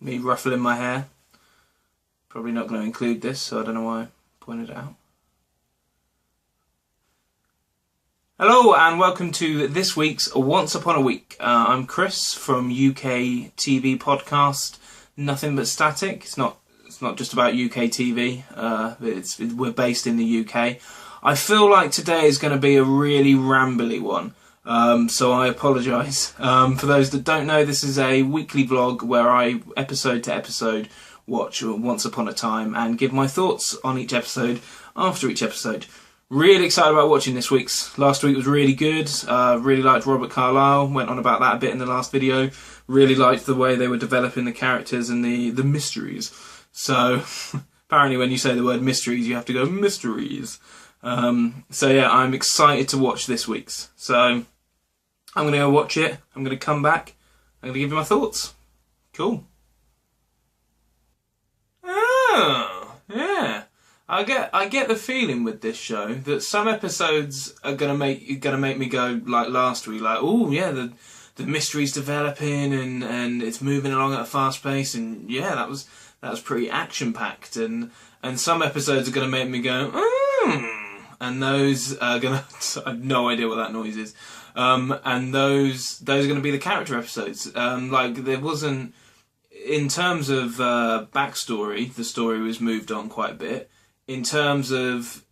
me ruffling my hair. Probably not going to include this, so I don't know why I pointed it out. Hello and welcome to this week's Once Upon a Week. I'm Chris from UK TV podcast Nothing But Static. It's not just about UK TV. We're based in the UK. I feel like today is going to be a really rambly one, so I apologise. For those that don't know, this is a weekly vlog where I, episode to episode, watch Once Upon a Time and give my thoughts on each episode after each episode. Really excited about watching this week's. Last week was really good. Really liked Robert Carlyle. Went on about that a bit in the last video. Really liked the way they were developing the characters and the mysteries. So apparently when you say the word mysteries, you have to go mysteries. So yeah, I'm excited to watch this week's. So I'm going to go watch it. I'm going to come back. I'm going to give you my thoughts. Cool. Oh, yeah. I get the feeling with this show that some episodes are gonna make me go like last week, like, oh yeah, the mystery's developing and it's moving along at a fast pace, and yeah, that was pretty action packed, and some episodes are gonna make me go, and those are gonna I have no idea what that noise is, and those are gonna be the character episodes. Like there wasn't, in terms of backstory, the story was moved on quite a bit. In terms of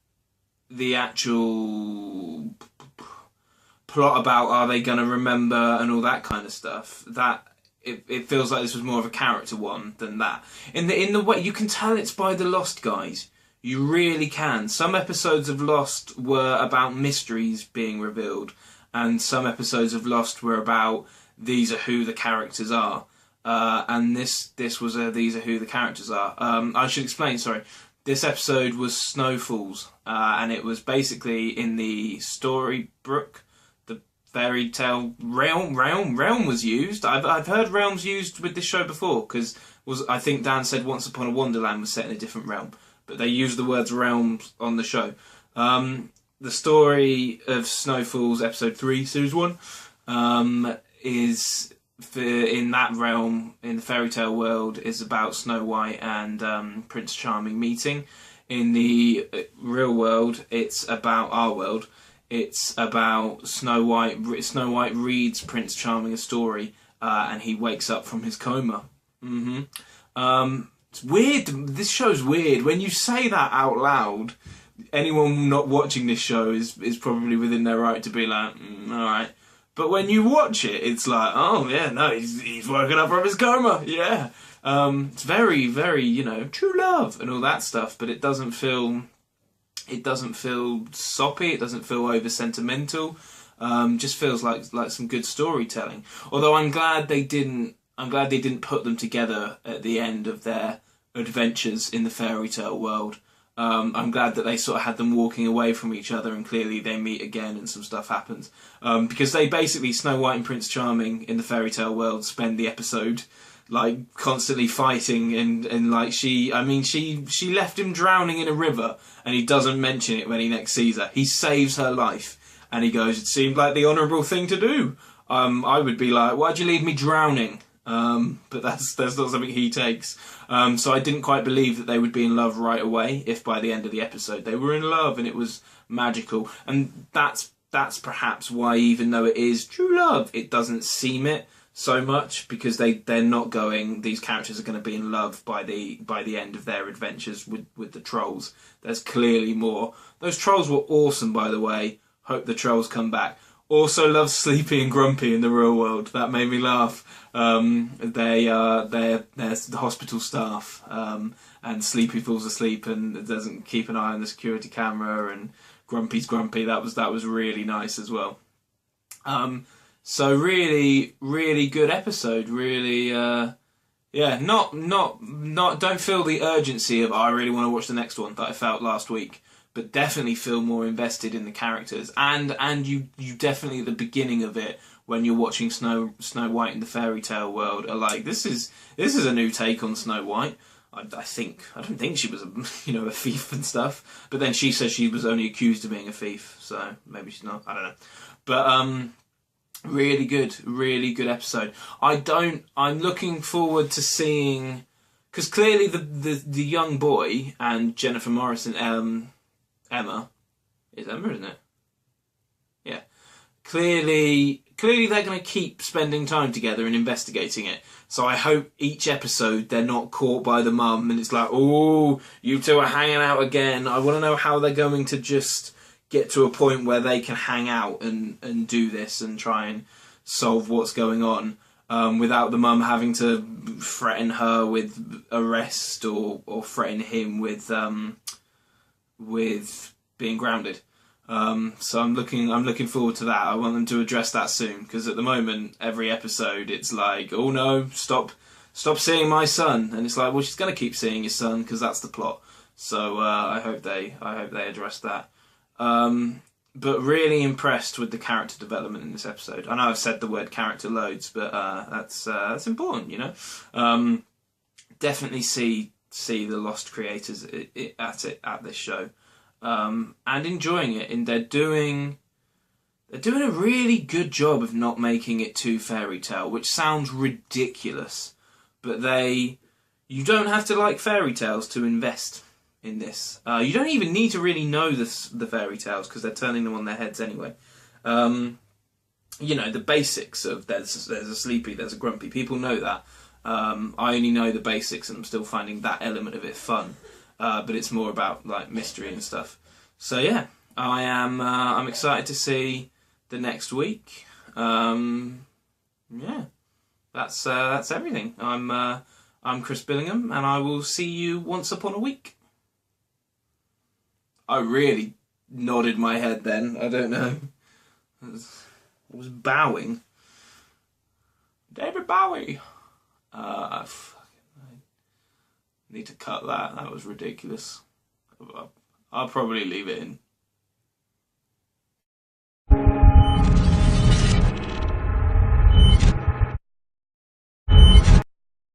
the actual plot about are they going to remember and all that kind of stuff, that it feels like this was more of a character one than that. In the way you can tell it's by the Lost guys, you really can. Some episodes of Lost were about mysteries being revealed, and some episodes of Lost were about these are who the characters are. And this was these are who the characters are. I should explain. Sorry. This episode was Snowfalls, and it was basically in the Storybrooke, the fairy tale realm. Realm was used. I've heard realms used with this show before, because I think Dan said Once Upon a Wonderland was set in a different realm, but they used the words realms on the show. The story of Snowfalls, episode 3, series 1, is in that realm, in the fairy tale world, is about Snow White and Prince Charming meeting. In the real world, it's about our world. It's about Snow White. Snow White reads Prince Charming a story, and he wakes up from his coma. It's weird. This show's weird. When you say that out loud, anyone not watching this show is probably within their right to be like, all right. But when you watch it, it's like, oh yeah, no, he's woken up from his coma, yeah. It's very, very, true love and all that stuff. But it doesn't feel soppy. It doesn't feel over sentimental. Just feels like some good storytelling. Although I'm glad they didn't put them together at the end of their adventures in the fairy tale world. I'm glad that they sort of had them walking away from each other, and clearly they meet again and some stuff happens. Because they basically, Snow White and Prince Charming in the fairy tale world, spend the episode like constantly fighting, and like she left him drowning in a river, and he doesn't mention it when he next sees her. He saves her life, and he goes, it seemed like the honourable thing to do. I would be like, why'd you leave me drowning? But that's not something he takes. So I didn't quite believe that they would be in love right away, if by the end of the episode they were in love and it was magical. And that's perhaps why, even though it is true love, it doesn't seem it so much, because they're not going, these characters are going to be in love by the end of their adventures with the trolls. There's clearly more. Those trolls were awesome, by the way. Hope the trolls come back. Also love Sleepy and Grumpy in the real world. That made me laugh. They're the hospital staff, and Sleepy falls asleep and doesn't keep an eye on the security camera, and Grumpy's grumpy. That was really nice as well. So really, really good episode. Really, yeah. Not. Don't feel the urgency of, oh, I really want to watch the next one, that I felt last week. But definitely feel more invested in the characters, and you definitely, at the beginning of it, when you're watching Snow White in the fairy tale world, are like, this is a new take on Snow White. I don't think she was a thief and stuff, but then she says she was only accused of being a thief, so maybe she's not. I don't know, but Really good episode. I'm looking forward to seeing, because clearly the young boy and Jennifer Morrison, Emma, isn't it? Yeah. Clearly they're going to keep spending time together and investigating it. So I hope each episode they're not caught by the mum and it's like, oh, you two are hanging out again. I want to know how they're going to just get to a point where they can hang out and do this and try and solve what's going on, without the mum having to threaten her with arrest or threaten him with being grounded. So I'm looking forward to that. I want them to address that soon, because at the moment every episode it's like, oh no, stop seeing my son, and it's like, well, she's going to keep seeing your son because that's the plot. So I hope they address that. But really impressed with the character development in this episode. I know I've said the word character loads, but that's important, you know. Definitely see the Lost creators at this show, and enjoying it. And they're doing a really good job of not making it too fairy tale, which sounds ridiculous, but you don't have to like fairy tales to invest in this. You don't even need to really know the fairy tales, because they're turning them on their heads anyway. You know, the basics of there's a sleepy, there's a grumpy. People know that. I only know the basics, and I'm still finding that element of it fun. But it's more about like mystery and stuff. So yeah, I'm excited to see the next week. Yeah, that's everything. I'm Chris Billingham, and I will see you once upon a week. I really nodded my head then. I don't know. I was bowing. David Bowie. I need to cut that. That was ridiculous. I'll probably leave it in.